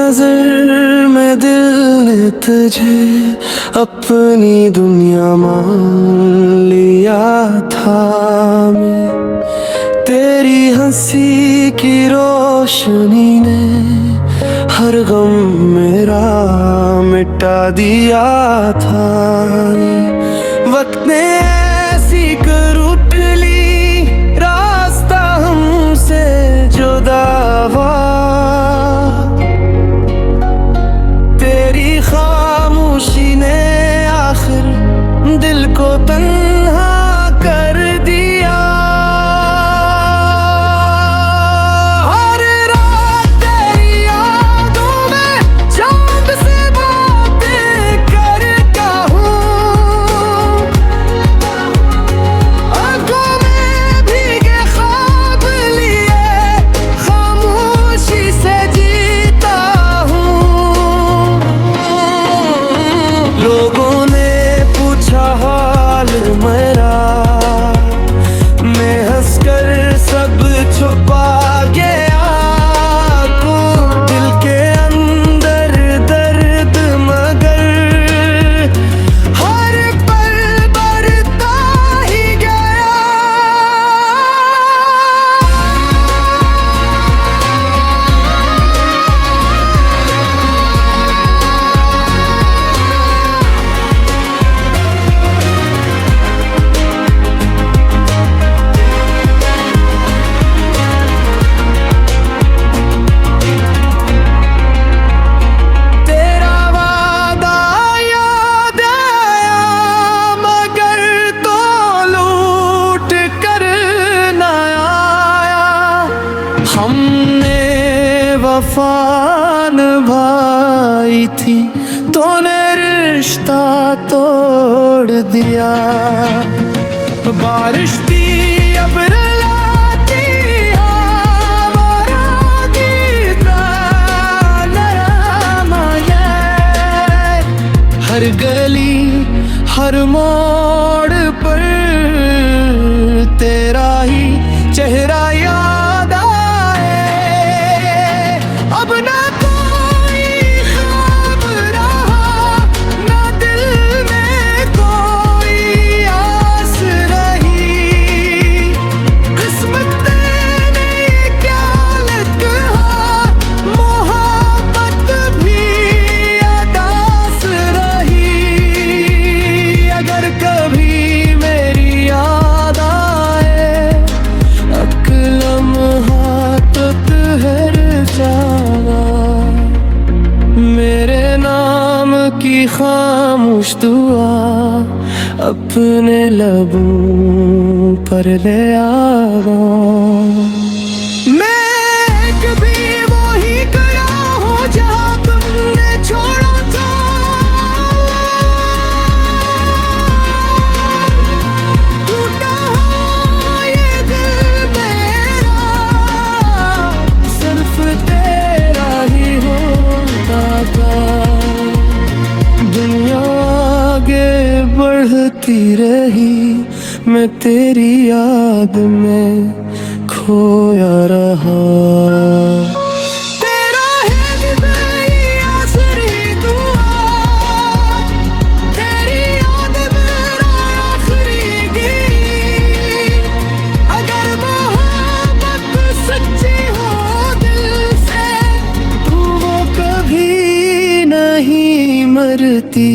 नजर में दिल ने तुझे अपनी दुनिया मान लिया था। मैं तेरी हंसी की रोशनी ने हर गम मेरा मिटा दिया था। वक्त ने ऐसी कर उठ ली रास्ता हमसे जुदा हुआ। तेरी खामोशी ने आखिर दिल को तन्हा कर दिया। हर रात तेरी यादों में चांद से बातें करता हूँ। आंखों में भीगे ख्वाब लिए खामोशी से जीता हूँ। लोगों ने पूछा हाल मेरा, मैं हंसकर सब छुपा गया। दिल के अंदर दर्द मगर हर पल बढ़ता ही गया। तेरा वादा याद आया मगर तो लूट कर न आया। हमने वफा निभाई थी, तूने रिश्ता तोड़ दिया। बारिश थी अब रुलाती आवारा गीता नरम है। हर गली हर मोड़ पर तेरा ही चेहरा याद आए। अब ना कोई ख्वाब रहा, ना दिल में कोई आस रही। किस्मत ने क्या लिखा, मोहब्बत भी अदास रही। अगर कभी मेरी याद आए अकलम हाथ ठहर जाना। मेरे नाम की खामोश दुआ अपने लबों पर ले आवा। मैं कभी वो ही गया हूँ जहाँ तुमने छोड़ा था। टूटा हो ये दिल मेरा, सिर्फ तेरा ही होता था। दुनिया आगे बढ़ती रही, मैं तेरी याद में खोया रहा। तेरा है मेरी आखिरी दुआ, तेरी याद मेरा आखिरी गीत। अगर मोहब्बत सच्ची हो दिल से, तो वो कभी नहीं मरती।